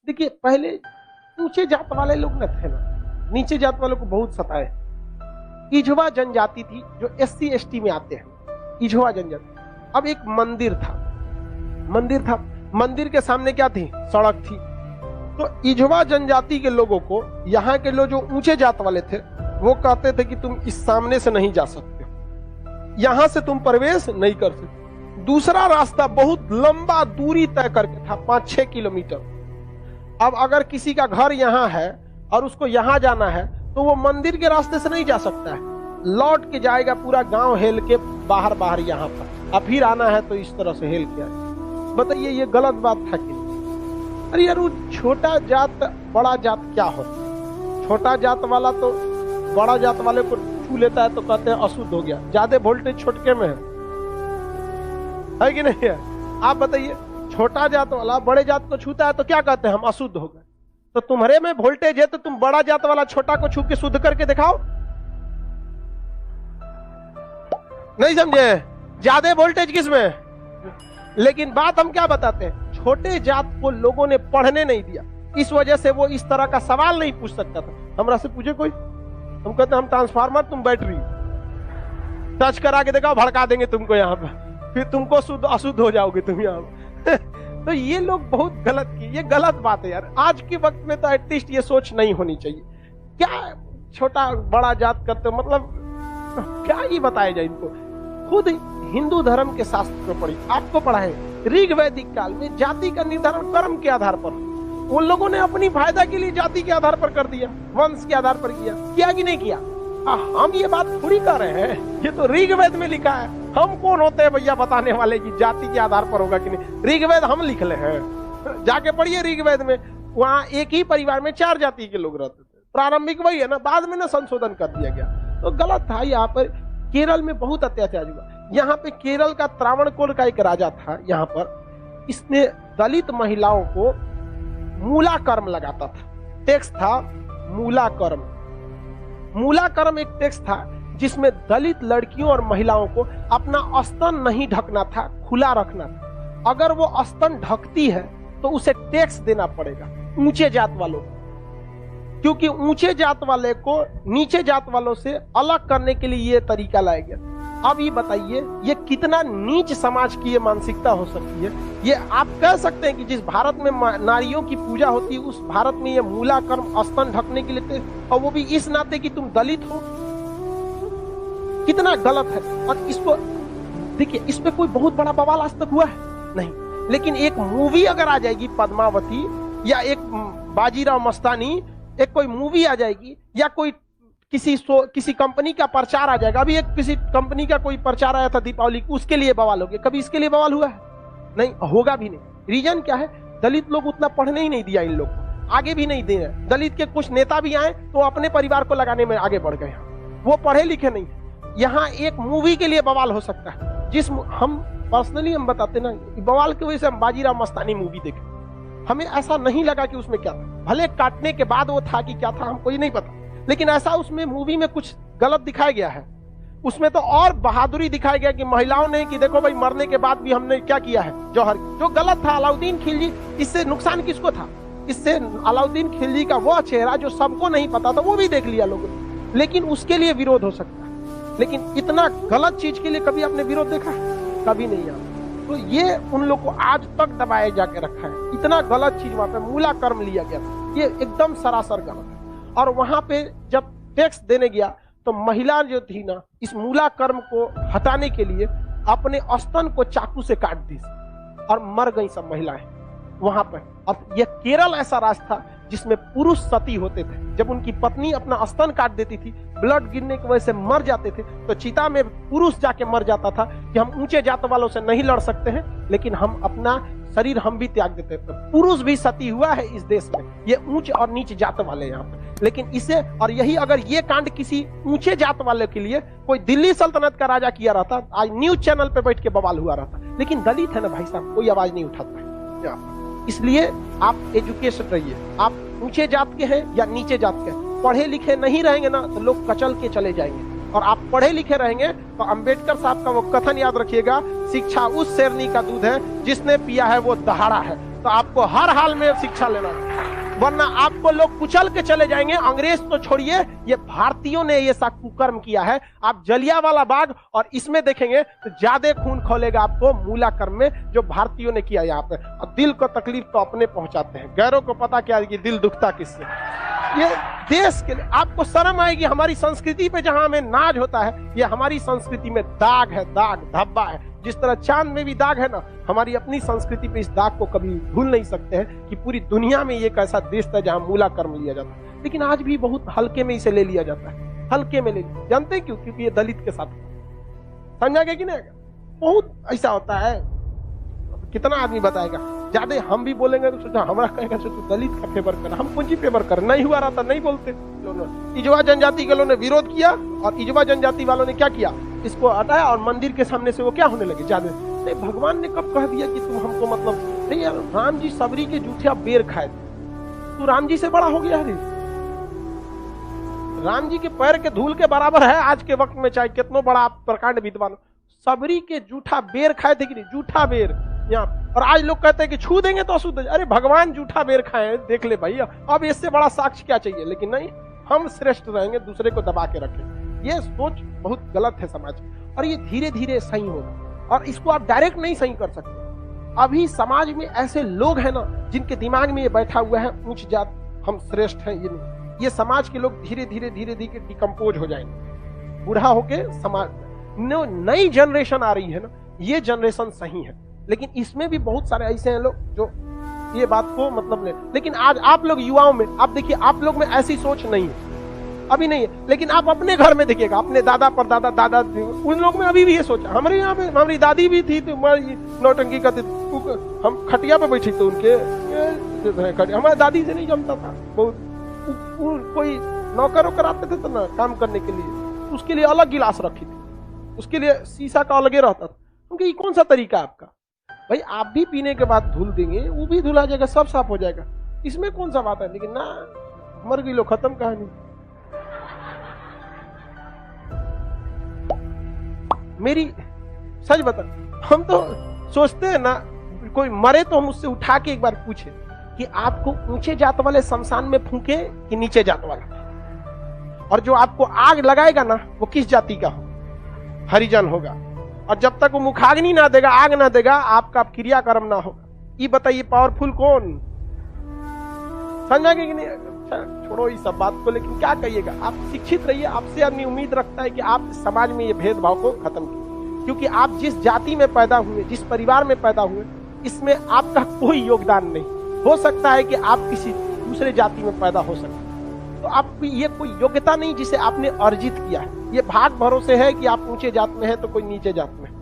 देखिए पहले ऊंचे जात वाले लोग न थे ना, नीचे जात वालों को बहुत सताए। इझवा जनजाति थी जो SC ST में आते हैं, इझवा जनजाति। अब एक मंदिर था, मंदिर के सामने क्या थी? सड़क थी। तो इझवा जनजाति के लोगों को यहाँ के लोग जो ऊंचे जात वाले थे वो कहते थे कि तुम इस सामने से नहीं जा सकते, यहां से तुम प्रवेश नहीं कर सकते। दूसरा रास्ता बहुत लंबा दूरी तय करके था, 5-6 किलोमीटर। अब अगर किसी का घर यहाँ है और उसको यहाँ जाना है तो वो मंदिर के रास्ते से नहीं जा सकता है, लौट के जाएगा पूरा गांव हेल के बाहर बाहर यहाँ पर, अब फिर आना है तो इस तरह से हेल के आए। बताइए ये गलत बात था कि नहीं? अरे यार, वो छोटा जात बड़ा जात क्या होता? छोटा जात वाला तो बड़ा जात वाले को छू लेता है तो कहते हैं अशुद्ध हो गया, ज्यादा वोल्टेज छोटके में है कि नहीं है? आप बताइए, छोटा जात वाला बड़े जात को छूता है तो क्या कहते हैं? हम अशुद्ध हो गए। तो तुम्हारे में वोल्टेज है तो तुम बड़ा जात वाला छोटा को छू के शुद्ध करके दिखाओ। नहीं समझे? ज्यादा वोल्टेज किसमें? लेकिन बात हम क्या बताते हैं, छोटे जात को लोगों ने पढ़ने नहीं दिया, इस वजह से वो इस तरह का सवाल नहीं पूछ सकता था। हमरा से पूछे कोई, हम कहते हम ट्रांसफार्मर, तुम बैटरी, टच करा के देखा, भड़का देंगे तुमको यहाँ पर, फिर तुमको शुद्ध अशुद्ध हो जाओगे तुम यहाँ पर। तो ये लोग बहुत गलत किए, ये गलत बात है यार। आज के वक्त में तो एटलीस्ट ये सोच नहीं होनी चाहिए। क्या छोटा बड़ा जात करते, मतलब क्या ही बताया जाए इनको? खुद हिंदू धर्म के शास्त्र में पढ़ी, आपको पढ़ा है, ऋग वैदिक काल में जाति का निर्धारण कर्म के आधार पर, उन लोगों ने अपनी फायदा के लिए जाति के आधार पर कर दिया, वंश के आधार पर किया कि नहीं किया? हम ये बात थोड़ी कर रहे हैं, ये तो ऋग्वेद में लिखा है। हम कौन होते हैं भैया बताने वाले कि जाति के आधार पर होगा कि नहीं? ऋग्वेद हम लिख ले हैं, जाके पढ़िए ऋग्वेद में, वहां एक ही परिवार में 4 जाति के लोग रहते थे। प्रारंभिक वही है ना, बाद में ना संशोधन कर दिया गया, तो गलत था। यहाँ पर केरल में बहुत अत्याचार हुआ। यहाँ पे केरल का त्रावणकोर का एक राजा था, यहाँ पर इसने दलित महिलाओं को मूला कर्म लगाता था। टैक्स था मूला कर्म। मूला कर्म एक टैक्स था जिसमें दलित लड़कियों और महिलाओं को अपना स्तन नहीं ढकना था, खुला रखना था। अगर वो स्तन ढकती है तो उसे टैक्स देना पड़ेगा ऊंचे जात वालों को, क्योंकि ऊंचे जात वाले को नीचे जात वालों से अलग करने के लिए ये तरीका लाया गया। अब ये बताइए ये कितना नीच समाज की ये मानसिकता हो सकती है? ये आप कह सकते हैं कि जिस भारत में नारियों की पूजा होती है उस भारत में ये मूला कर्म स्तन ढकने के लिए, और वो भी इस नाते कि तुम दलित हो, कितना गलत है। और इसको देखिए, इस पे कोई बहुत बड़ा बवाल आज तक हुआ है नहीं, लेकिन एक मूवी अगर आ जाएगी पद्मावती, या एक बाजीराव मस्तानी, एक कोई मूवी आ जाएगी, या कोई किसी कंपनी का प्रचार आ जाएगा। अभी एक किसी कंपनी का कोई प्रचार आया था दीपावली, उसके लिए बवाल हो गया। कभी इसके लिए बवाल हुआ है? नहीं, होगा भी नहीं। रीजन क्या है? दलित लोग उतना पढ़ने ही नहीं दिया इन लोग को, आगे भी नहीं दे रहे। दलित के कुछ नेता भी आए तो अपने परिवार को लगाने में आगे बढ़ गए, वो पढ़े लिखे नहीं। यहाँ एक मूवी के लिए बवाल हो सकता है, जिस हम पर्सनली हम बताते ना, बवाल की वजह से हम बाजीराव मस्तानी मूवी देखे, हमें ऐसा नहीं लगा कि उसमें क्या था। भले काटने के बाद वो था कि क्या था हमको ही नहीं पता, लेकिन ऐसा उसमें मूवी में कुछ गलत दिखाया गया है। उसमें तो और बहादुरी दिखाया गया कि महिलाओं ने, कि देखो भाई मरने के बाद भी हमने क्या किया है, जौहर, जो गलत था। अलाउद्दीन खिलजी, इससे नुकसान किसको था? इससे अलाउद्दीन खिलजी का वो चेहरा जो सबको नहीं पता था वो भी देख लिया लोगों ने, लेकिन उसके लिए विरोध हो सकता है। लेकिन इतना गलत चीज के लिए कभी आपने विरोध देखा? कभी नहीं आया। तो ये उन लोग को आज तक दबाए जाके रखा है। इतना गलत चीज वहां पे मूला कर्म लिया गया, ये एकदम सरासर गलत है। और वहां पे जब टैक्स देने गया तो महिला जो थी ना, इस मूला कर्म को हटाने के लिए अपने स्तन को चाकू से काट दी और मर गई सब महिलाएं वहां पर। अब यह केरल ऐसा राज्य था जिसमें पुरुष सती होते थे। जब उनकी पत्नी अपना स्तन काट देती थी, ब्लड गिरने की वजह से मर जाते थे, तो चिता में पुरुष जाके मर जाता था कि हम ऊंचे जात वालों से नहीं लड़ सकते हैं, लेकिन हम अपना शरीर हम भी त्याग देते थे। पुरुष भी सती हुआ है इस देश में, ये ऊंच और नीच जात वाले यहाँ पर। लेकिन इसे, और यही अगर ये कांड किसी ऊंचे जात वाले के लिए कोई दिल्ली सल्तनत का राजा किया रहता, आज न्यूज चैनल पे बैठ के बवाल हुआ रहता। लेकिन दलित है ना भाई साहब, कोई आवाज नहीं उठाता है। इसलिए आप एजुकेशन रहिए, आप ऊंचे जात के हैं या नीचे जात के हैं, पढ़े लिखे नहीं रहेंगे ना तो लोग कचल के चले जाएंगे। और आप पढ़े लिखे रहेंगे तो अंबेडकर साहब का वो कथन याद रखिएगा, शिक्षा उस शेरनी का दूध है जिसने पिया है वो दहाड़ा है। तो आपको हर हाल में शिक्षा लेना है, वरना आपको लोग कुचल के चले जाएंगे। अंग्रेज तो छोड़िए, ये भारतीयों ने ये सा कुकर्म किया है। आप जलियांवाला बाग और इसमें देखेंगे तो ज्यादा खून खोलेगा आपको मूला कर्म में, जो भारतीयों ने किया यहाँ पे। और दिल को तकलीफ तो अपने पहुंचाते हैं, गैरों को पता क्या है कि दिल दुखता किससे। ये देश के लिए आपको शर्म आएगी। हमारी संस्कृति पे जहां हमें नाज होता है, ये हमारी संस्कृति में दाग है, दाग धब्बा है। जिस तरह चांद में भी दाग है ना, हमारी अपनी संस्कृति पे इस दाग को कभी भूल नहीं सकते हैं कि पूरी दुनिया में एक ऐसा देश था जहां मूला कर्म लिया जाता है, लेकिन आज भी बहुत हल्के में इसे ले लिया जाता है, हल्के में ले लिया। जानते हैं क्यों? क्योंकि ये दलित के साथ, समझा गया कि नहीं? बहुत ऐसा होता है। कितना आदमी बताएगा, ज्यादा हम भी बोलेंगे तो सोचा हमारा कहेगा तो दलित का फेवर कर, हम कौन सी फेवर कर, नहीं हुआ रहता नहीं बोलते। इजवा जनजाति के लोगों ने विरोध किया और इजवा जनजाति वालों ने क्या किया, इसको हटाया और मंदिर के सामने से वो क्या होने लगे, ज्यादा नहीं। भगवान ने कब कह दिया कि तुम हमको मतलब नहीं यार, राम जी सबरी के जूठे बेर खाए थे, तू राम जी से बड़ा हो गया है। राम जी के पैर के धूल के बराबर है आज के वक्त में, चाहे कितना बड़ा आप प्रकांड विद्वान। सबरी के जूठा बेर खाए थे कि नहीं, जूठा बेर यहाँ। और आज लोग कहते हैं कि छू देंगे तो अशुद्ध। अरे भगवान जूठा बेर खाए, देख ले भाई, अब इससे बड़ा साक्ष्य क्या चाहिए। लेकिन नहीं, हम श्रेष्ठ रहेंगे, दूसरे को दबा के रखेंगे। ये सोच बहुत गलत है समाज, और ये धीरे धीरे सही होगा। और इसको आप डायरेक्ट नहीं सही कर सकते। अभी समाज में ऐसे लोग हैं ना, जिनके दिमाग में ये बैठा हुआ है ऊंच जात, हम श्रेष्ठ हैं। ये नहीं, ये समाज के लोग धीरे धीरे धीरे धीरे डिकम्पोज हो जाएंगे, बूढ़ा होके समाज। नई जनरेशन आ रही है ना, ये जनरेशन सही है, लेकिन इसमें भी बहुत सारे ऐसे हैं लोग जो ये बात को मतलब ले। लेकिन आज आप लोग युवाओं में, आप देखिए, आप लोग में ऐसी सोच नहीं है, अभी नहीं है। लेकिन आप अपने घर में देखिएगा, अपने दादा परदादा, दादा, उन लोग में अभी भी ये सोच। हमारे यहाँ पे हमारी दादी भी थी तो नौटंकी करते, हम खटिया पे बैठे थे उनके, हमारी दादी से नहीं जमता था बहुत। कोई नौकर वोकर आते थे तो ना काम करने के लिए, उसके लिए अलग गिलास रखी थी, उसके लिए शीशा का अलगे रहता था। क्योंकि ये कौन सा तरीका है आपका भाई? आप भी पीने के बाद धुल देंगे, वो भी धुला जाएगा, सब साफ हो जाएगा, इसमें कौन सा बात है। लेकिन ना, मर गई लो, खत्म कहानी। मेरी सच बता, हम तो सोचते हैं ना, कोई मरे तो हम उससे उठा के एक बार पूछे कि आपको ऊंचे जात वाले शमशान में फूके कि नीचे जात वाला, और जो आपको आग लगाएगा ना वो किस जाति का हो, हरिजन होगा। और जब तक वो मुखाग्नि ना देगा, आग ना देगा, आपका क्रियाकर्म ना होगा। ये बताइए पावरफुल कौन? समझा कि नहीं? छोड़ो इस सब बात को, लेकिन क्या कहिएगा, आप शिक्षित रहिए। आपसे आदमी उम्मीद रखता है कि आप समाज में ये भेदभाव को खत्म कीजिए, क्योंकि आप जिस जाति में पैदा हुए, जिस परिवार में पैदा हुए, इसमें आपका कोई योगदान नहीं। हो सकता है कि आप किसी दूसरे जाति में पैदा हो सकते, तो आपकी ये कोई योग्यता नहीं जिसे आपने अर्जित किया है। ये भाग भरोसे है कि आप ऊंचे जात में हैं तो कोई नीचे जात में है।